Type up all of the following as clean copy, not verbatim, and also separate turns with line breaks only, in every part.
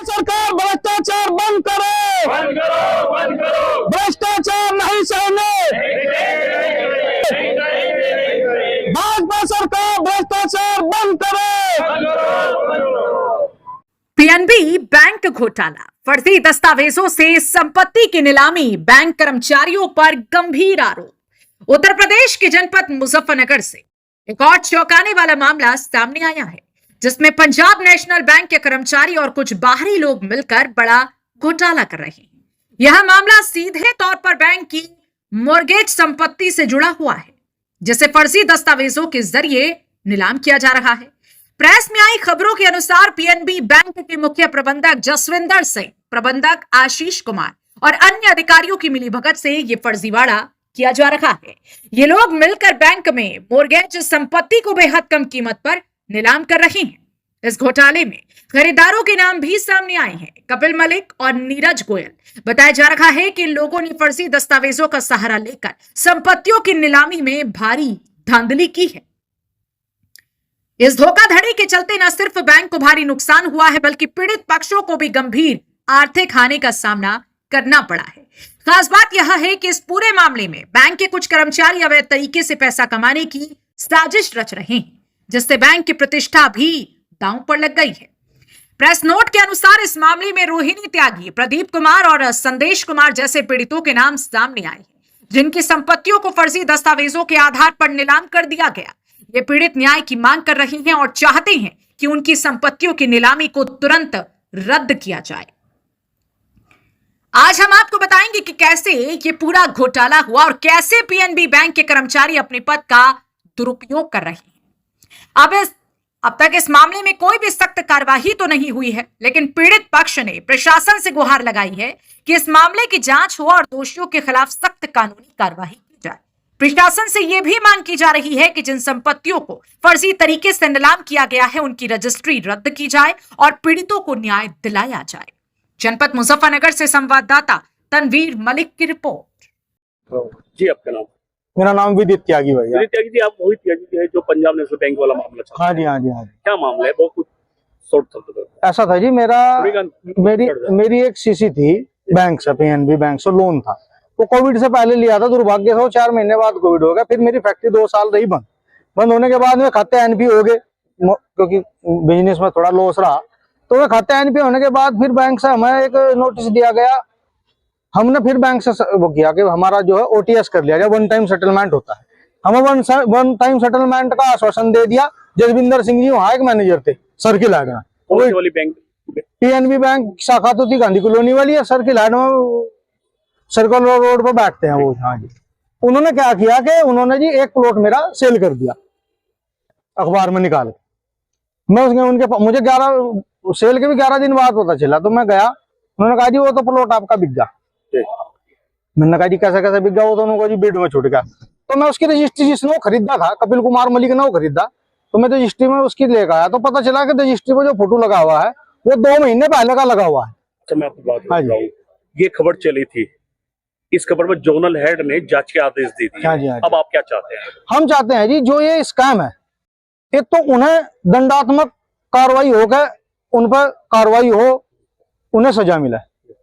सरकार भ्रष्टाचार बंद करो, बंद करो, बंद करो। भ्रष्टाचार नहीं सहने। भाजपा सरकार भ्रष्टाचार बंद करो।
पीएनबी बैंक घोटाला, फर्जी दस्तावेजों से संपत्ति की नीलामी, बैंक कर्मचारियों पर गंभीर आरोप। उत्तर प्रदेश के जनपद मुजफ्फरनगर से एक और चौंकाने वाला मामला सामने आया है, जिसमें पंजाब नेशनल बैंक के कर्मचारी और कुछ बाहरी लोग मिलकर बड़ा घोटाला कर रहे हैं। यह मामला सीधे तौर पर बैंक की मॉर्गेज संपत्ति से जुड़ा हुआ है, जिसे फर्जी दस्तावेजों के जरिए नीलाम किया जा रहा है। प्रेस में आई खबरों के अनुसार पीएनबी बैंक के मुख्य प्रबंधक जसविंदर सिंह, प्रबंधक आशीष कुमार और अन्य अधिकारियों की मिलीभगत से ये फर्जीवाड़ा किया जा रहा है। ये लोग मिलकर बैंक में मॉर्गेज संपत्ति को बेहद कम कीमत पर नीलाम कर रहे हैं। इस घोटाले में खरीदारों के नाम भी सामने आए हैं, कपिल मलिक और नीरज गोयल। बताया जा रहा है कि लोगों ने फर्जी दस्तावेजों का सहारा लेकर संपत्तियों की नीलामी में भारी धांधली की है। इस धोखाधड़ी के चलते न सिर्फ बैंक को भारी नुकसान हुआ है, बल्कि पीड़ित पक्षों को भी गंभीर आर्थिक हानि का सामना करना पड़ा है। खास बात यह है कि इस पूरे मामले में बैंक के कुछ कर्मचारी अवैध तरीके से पैसा कमाने की साजिश रच रहे हैं, जिससे बैंक की प्रतिष्ठा भी दांव पर लग गई है। प्रेस नोट के अनुसार इस मामले में रोहिणी त्यागी, प्रदीप कुमार और संदेश कुमार जैसे पीड़ितों के नाम सामने आए हैं, जिनकी संपत्तियों को फर्जी दस्तावेजों के आधार पर नीलाम कर दिया गया। ये पीड़ित न्याय की मांग कर रहे हैं और चाहते हैं कि उनकी संपत्तियों की नीलामी को तुरंत रद्द किया जाए। आज हम आपको बताएंगे कि कैसे ये पूरा घोटाला हुआ और कैसे पीएनबी बैंक के कर्मचारी अपने पद का दुरुपयोग कर रहे हैं। अब तक इस मामले में कोई भी सख्त कार्यवाही तो नहीं हुई है, लेकिन पीड़ित पक्ष ने प्रशासन से गुहार लगाई है कि इस मामले की जांच हो और दोषियों के खिलाफ सख्त कानूनी कार्यवाही की जाए। प्रशासन से यह भी मांग की जा रही है कि जिन संपत्तियों को फर्जी तरीके से नीलाम किया गया है, उनकी रजिस्ट्री रद्द की जाए और पीड़ितों को न्याय दिलाया जाए। जनपद मुजफ्फरनगर से संवाददाता तनवीर मलिक की रिपोर्ट।
जी, आपका नाम?
मेरा नाम विदित त्यागी भैया।
विदित त्यागी जी, आप वही त्यागी जी है जो पंजाब नेशनल बैंक वाला मामला चल रहा है?
हाँ जी, हाँ जी, हाँ जी।
क्या मामला है? बहुत कुछ
ऐसा था जी, मेरी एक सीसी थी बैंक से, पीएनबी बैंक से लोन था। वो कोविड से पहले लिया था, दुर्भाग्य से 4 महीने बाद कोविड हो गया। फिर मेरी फैक्ट्री 2 साल रही बंद होने के बाद में खाते एनपी हो गए, क्योंकि बिजनेस में थोड़ा लॉस रहा। तो वे खाते एनपी होने के बाद फिर बैंक से हमें एक नोटिस दिया गया। हमने फिर बैंक से वो किया कि हमारा जो है ओटीएस कर लिया गया, 1 टाइम सेटलमेंट होता है। हमें 1 टाइम सेटलमेंट का आश्वासन दे दिया। जसविंदर सिंह जी वहाँ एक मैनेजर थे सर्किल हाट में।
वाली बैंक
पीएनबी बैंक शाखा तो थी गांधी कॉलोनी वाली है, सर्किल हाट में सर्कल रोड पर बैठते हैं वो। हाँ जी, उन्होंने क्या किया कि उन्होंने जी एक प्लॉट मेरा सेल कर दिया अखबार में निकाल के। मैं मुझे 11 सेल के भी 11 दिन बाद पता चला। तो मैं गया, उन्होंने कहा जी वो तो प्लॉट आपका बिक गया। मैंने कहा जी कैसे कैसे बिक गया? वो तो उन्होंने जी बिड में छूट गया। तो मैं उसकी रजिस्ट्री जिसने वो खरीदा था, कपिल कुमार मलिक ने वो खरीदा, तो मैं रजिस्ट्री में उसकी लेकर आया। तो पता चला कि रजिस्ट्री में जो फोटो लगा हुआ है वो 2 महीने पहले का लगा हुआ है।
अच्छा, मैं आपको बात बताऊं, ये खबर चली थी, इस खबर में जोनल हेड ने जांच के आदेश दे दिए।
हाँ जी, हाँ जी।
अब आप क्या चाहते हैं?
हम चाहते हैं जी, जो ये स्कैम है, एक तो उन्हें दंडात्मक कार्रवाई होकर उन पर कार्रवाई हो, उन्हें सजा मिले।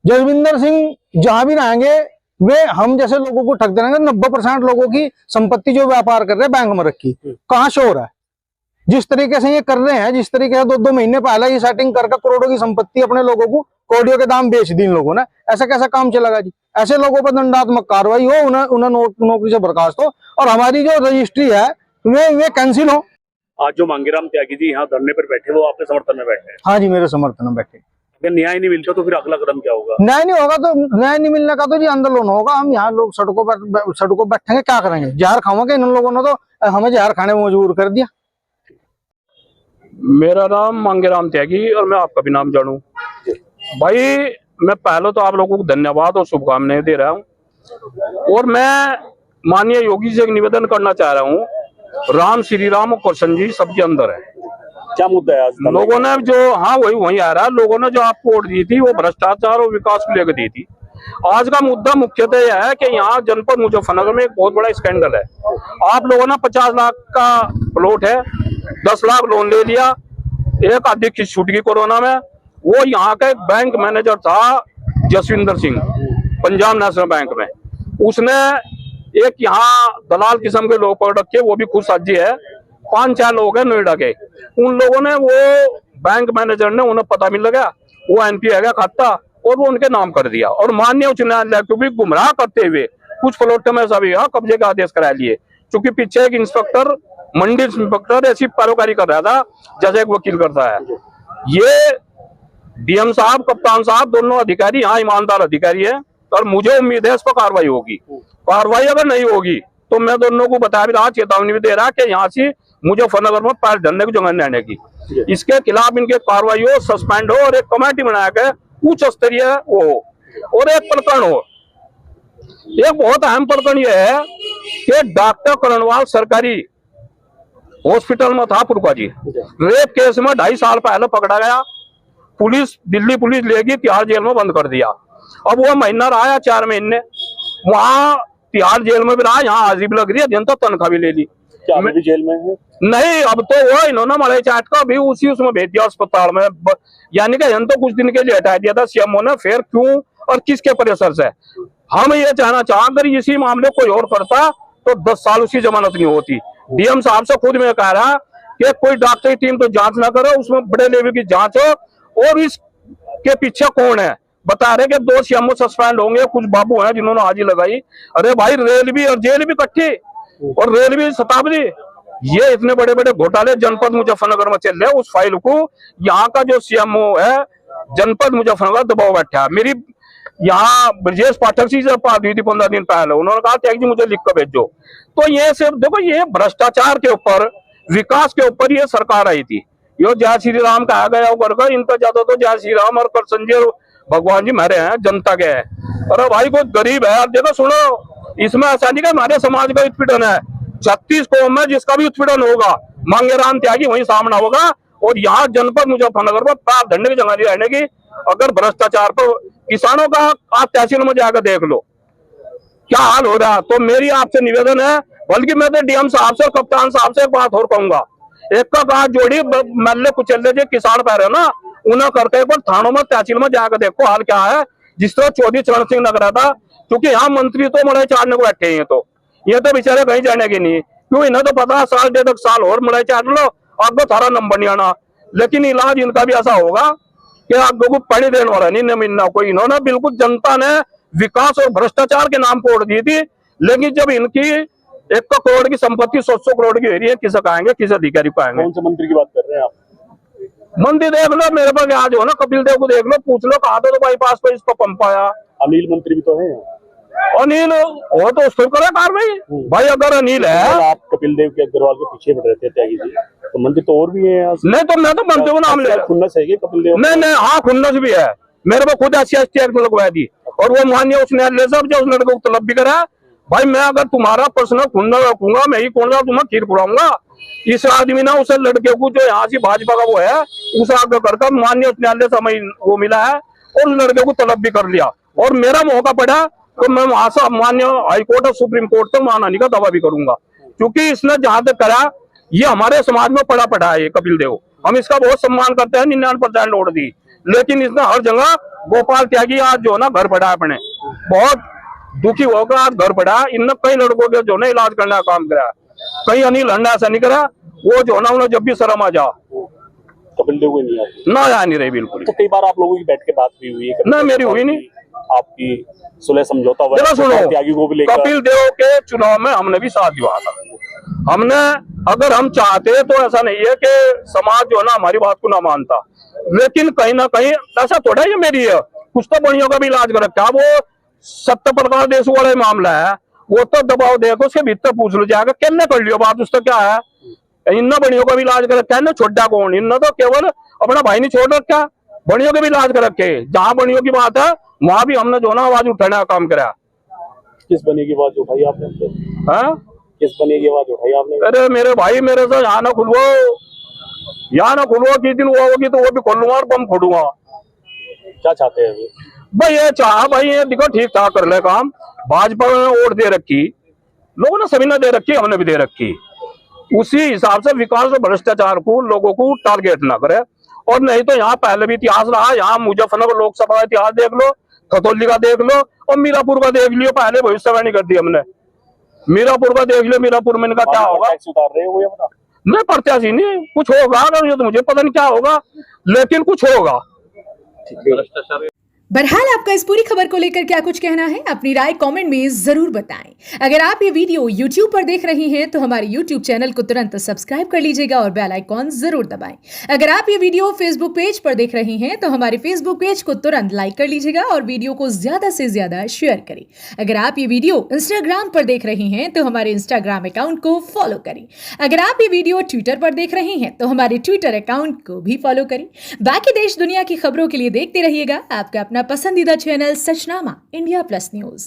जसविंदर सिंह जहां भी रहेंगे वे हम जैसे लोगों को ठग दे रहेंगे। 90% लोगों की संपत्ति जो व्यापार कर रहे हैं बैंक में रखी, कहाँ शोर है? जिस तरीके से ये कर रहे हैं, जिस तरीके से 2 महीने पहले ये सेटिंग करके करोड़ों की संपत्ति अपने लोगों को कोडियों के दाम बेच दी इन लोगों ने, ऐसा कैसा काम चलेगा जी? ऐसे लोगों पर दंडात्मक कार्रवाई हो, उन्हें नौकरी से बर्खास्त हो और हमारी जो रजिस्ट्री है वे कैंसिल हो।
आज जो मांगेराम त्यागी जी यहाँ धरने पर बैठे, वो आपके समर्थन में बैठे हैं?
हाँ जी, मेरे समर्थन में बैठे।
अगर न्याय नहीं मिलता तो फिर अगला कदम क्या होगा?
न्याय नहीं होगा तो न्याय नहीं मिलने का तो जी आंदोलन होगा। हम यहाँ लोग सड़कों बैठेंगे, क्या करेंगे? जहर खाओगे। इन लोगों ने तो हमें जहर खाने में मजबूर कर दिया।
मेरा नाम मांगेराम त्यागी और मैं आपका भी नाम जानूं। भाई, मैं पहले तो आप लोगों को धन्यवाद और शुभकामनाएं दे रहा हूं, और मैं माननीय योगी जी से एक निवेदन करना चाह रहा हूं। राम, श्री राम और कृष्ण जी सबके अंदर है।
क्या मुद्दा है आज?
लोगों ने जो, हाँ वही आ रहा है, लोगों ने जो आपको वोट दी थी वो भ्रष्टाचार और विकास को लेकर दी थी। आज का मुद्दा मुख्यतः यह है कि यहाँ जनपद मुजफ्फरनगर में एक बहुत बड़ा स्कैंडल है। आप लोगों ने 50 लाख का प्लॉट है, 10 लाख लोन ले लिया, एक आधी किस्त छूट गई कोरोना में, वो यहाँ का एक बैंक मैनेजर था जसविंदर सिंह, पंजाब नेशनल बैंक में। उसने एक यहाँ दलाल किस्म के लोग पकड़ रखे, वो भी खुद साजी है, 5-4 लोग हैं नोएडा के। उन लोगों ने वो बैंक मैनेजर ने, उन्हें पता मिल गया वो एनपी है खाता, और वो उनके नाम कर दिया। और माननीय उच्च न्यायालय को भी गुमराह करते हुए कुछ प्लॉट में सभी कब्जे का आदेश करा लिए, क्योंकि पीछे एक इंस्पेक्टर, मंडी इंस्पेक्टर ऐसी पैरोकारी कर रहा था जैसे एक वकील करता है। ये डीएम साहब, कप्तान साहब, दोनों अधिकारी यहाँ ईमानदार अधिकारी है, और मुझे उम्मीद है इस पर कार्रवाई होगी। कार्रवाई अगर नहीं होगी तो मैं दोनों को बता भी रहा, चेतावनी भी दे रहा कि यहाँ से मुजफ्फरनगर में पैर धरने की जगह नहीं आने की। इसके खिलाफ इनके कार्रवाई हो, सस्पेंड हो, और एक कमेटी बना के उच्च स्तरीय वो हो। और एक प्रकरण हो, एक बहुत अहम प्रकरण यह है कि डॉक्टर करणवाल सरकारी हॉस्पिटल में था पुरका जी, रेप केस में 2.5 साल पहले पकड़ा गया। पुलिस, दिल्ली पुलिस लेगी, तिहाड़ जेल में बंद कर दिया। अब वो महीना रहा 4 महीने वहां तिहाड़ जेल में भी रहा, यहाँ हाजिरी भी लग रही है, जनता तनख्वाह भी ले ली।
क्या अभी भी जेल में है?
नहीं, अब तो वो इन्होंने मलाई चाट का भी उसी उसमें भेज दिया अस्पताल में, यानी कि तो कुछ दिन के लिए हटा दिया था सीएमओ ने। फिर क्यों और किसके प्रेशर से? हम ये चाहना चाह, अगर इसी मामले कोई और करता तो 10 साल उसकी जमानत नहीं होती। डीएम साहब से खुद में कह रहा कि कोई डॉक्टरी टीम तो जांच ना करो, उसमें बड़े लेवल की जांच हो, और इसके पीछे कौन है। बता रहे कि 2 सीएमओ सस्पेंड होंगे, कुछ बाबू हैं जिन्होंने हाजिरी लगाई। अरे भाई, रेल भी और जेल भी इकट्ठी, और रेल भी शताब्दी, ये इतने बड़े बड़े घोटाले जनपद मुजफ्फरनगर में चल रहे हैं। उस फाइल को यहाँ का जो सीएमओ है जनपद मुजफ्फरनगर दबाव बैठा। मेरी यहाँ ब्रजेश पाठक जी से बात हुई थी 15 दिन पहले, उन्होंने कहा त्याग जी मुझे लिख कर भेजो। तो ये सिर्फ देखो, ये भ्रष्टाचार के ऊपर, विकास के ऊपर ये सरकार आई थी। यो जय श्री राम कहा गया कर, इन पर ज्यादा तो जय श्री राम और कर संजय भगवान जी मेरे हैं, जनता के हैं। अरे भाई, कोई गरीब है, देखो सुनो, इसमें ऐसा नहीं कि हमारे समाज का उत्पीड़न है। 36 कौम में जिसका भी उत्पीड़न होगा, मांगेराम त्यागी वही सामना होगा। और यहाँ जनपद मुजफ्फरनगर में पैर धरने की जगह नहीं रहने की। अगर भ्रष्टाचार पर किसानों का आप तहसील में जाकर देख लो क्या हाल हो रहा। तो मेरी आपसे निवेदन है, बल्कि मैं तो डीएम साहब से और कप्तान साहब से एक बात और कहूंगा, एक का बात जोड़ी मल्ले कुचल्ले जो किसान पैर है ना, उन्हें करके एक बार थानों में तहसील में जाकर देखो हाल क्या है। जिस तरह चौधरी चरण सिंह लग रहा था, क्योंकि यहाँ मंत्री तो मलाई चाटने को बैठे हैं, तो ये तो बेचारे कहीं जाने के नहीं। क्यों, इन्हें तो पता 1.5 साल और मलाई चाट लो, आपको थारा नंबर नहीं आना। लेकिन इलाज इनका भी ऐसा होगा कि आपको को पानी देने वाला नहीं मिलना कोई। इन्होंने बिल्कुल जनता ने विकास और भ्रष्टाचार के नाम पर उड़ दी थी। लेकिन जब इनकी 1 करोड़ की संपत्ति 100 करोड़ की हो रही है, किसे कहेंगे, किस अधिकारी को आएंगे?
कौन से मंत्री की बात कर रहे हैं आप?
मंत्री देख लो, मेरे पास आज हो ना, कपिल देव को देख लो, पूछ लो कहा तो बाईपास पर इसको पंप आया।
अनिल मंत्री भी तो है।
अनिल हो तो उस पर करे कार्रवाई। भाई अगर अनिल है,
आप कपिल देव के अग्रवाल के पीछे बढ़ रहे थे त्यागी जी, तो मंत्री तो और भी है।
नहीं तो मैं तो मंत्री को नाम ले रहा।
खुन्नस है कपिल देव?
नहीं, हाँ खुन्नस भी है। मेरे को खुद SC ST एक्ट लगवा दी, और वो मान्य उस न्यायालय साहब जो उस लड़के को तलब भी करा। भाई मैं अगर तुम्हारा पर्सनल खुन्ना रखूंगा, मैं ही कौन सा तुम्हें खीर खुलाऊंगा। इस आदमी ना उस लड़के को जो यहाँ से भाजपा का वो है, उस आगे करके मान्य उच्च न्यायालय से हमें वो मिला है, और लड़के को तलब भी कर लिया। और मेरा मौका पड़ा तो मैं वहां से मान्य हाईकोर्ट और सुप्रीम कोर्ट तक वहां आने का दावा भी करूंगा, क्योंकि इसने जहां तक करा, ये हमारे समाज में पड़ा है। ये कपिल देव, हम इसका बहुत सम्मान करते हैं, 99% वोट दी, लेकिन इसने हर जगह गोपाल त्यागी आज जो ना घर पड़ा अपने, बहुत दुखी होकर आज घर पड़ा। इन कई लड़कों के जो ना इलाज करने का काम करा, कहीं अनिल हंडा ऐसा नहीं करा। वो जो ना उन्हें जब भी शर्म आ जा,
कपिल देव को नहीं आती
ना आ नहीं रही बिल्कुल।
तो कई बार आप लोगों की बैठ के बात भी हुई है?
ना मेरी हुई नहीं।
आपकी सुलह समझौता हुआ त्यागी को भी लेकर?
कपिल देव के चुनाव में हमने भी साथ दिया था। हमने, अगर हम चाहते तो ऐसा नहीं है कि समाज जो है ना हमारी बात को ना मानता, लेकिन कहीं ना कहीं ऐसा थोड़ा ही मेरी है, कुछ तो बढ़िया का भी इलाज कर रखा। वो 70 प्रकार देश वाला मामला है, वो तो दबाव देखो, उसके भीतर पूछ लो जाकर कहने कर लियो बात, उसका क्या है। इन्ना बढ़ियों का भी इलाज कर रखा है ना, छोटा कौन, इन्ना तो केवल अपना भाई नहीं छोड़ रखा, बढ़ियों के भी इलाज कर रखे। जहां बढ़ियों की बात है वहां भी हमने जो ना आवाज उठाने का काम करा।
किस बने की आवाज उठाई आपने? किस बने की आवाज उठाई आपने?
अरे मेरे भाई, मेरे से यहाँ ना खुलवो, यहाँ ना खुलवो, किस दिन हुआ होगी तो वो भी खोलूंगा और बम फोड़ूंगा।
क्या चाहते हैं अभी?
भाई ये चाह, भाई ये देखो ठीक ठाक कर ले काम। भाजपा में वोट दे रखी, लोगों ने सभी ने दे रखी, हमने भी दे रखी। उसी हिसाब से विकास और भ्रष्टाचार को लोगों को टारगेट ना करे। और नहीं तो यहाँ पहले भी इतिहास रहा, यहाँ मुजफ्फरनगर लोकसभा का इतिहास देख लो, खतौली का देख लो और मीरापुर का देख लियो। पहले भविष्यवाणी कर दी हमने, मीरापुर का देख लियो, मीरापुर में इनका क्या होगा,
उतार रहे हो ये बता।
मैं प्रत्याशी नहीं, कुछ होगा अगर, ये तो मुझे पता नहीं क्या होगा, लेकिन कुछ होगा।
बहरहाल आपका इस पूरी खबर को लेकर क्या कुछ कहना है, अपनी राय कमेंट में जरूर बताएं। अगर आप ये वीडियो YouTube पर देख रहे हैं तो हमारे YouTube चैनल को तुरंत सब्सक्राइब कर लीजिएगा और बेल आइकॉन जरूर दबाएं। अगर आप ये वीडियो Facebook पेज पर देख रहे हैं तो हमारे Facebook पेज को तुरंत लाइक कर लीजिएगा और वीडियो को ज्यादा से ज्यादा शेयर करें। अगर आप ये वीडियो Instagram पर देख रहे हैं तो हमारे Instagram अकाउंट को फॉलो करें। अगर आप ये वीडियो ट्विटर पर देख रहे हैं तो हमारे ट्विटर अकाउंट को भी फॉलो करें। बाकी देश दुनिया की खबरों के लिए देखते रहिएगा आपका अपना पसंदीदा चैनल सचनामा इंडिया प्लस न्यूज।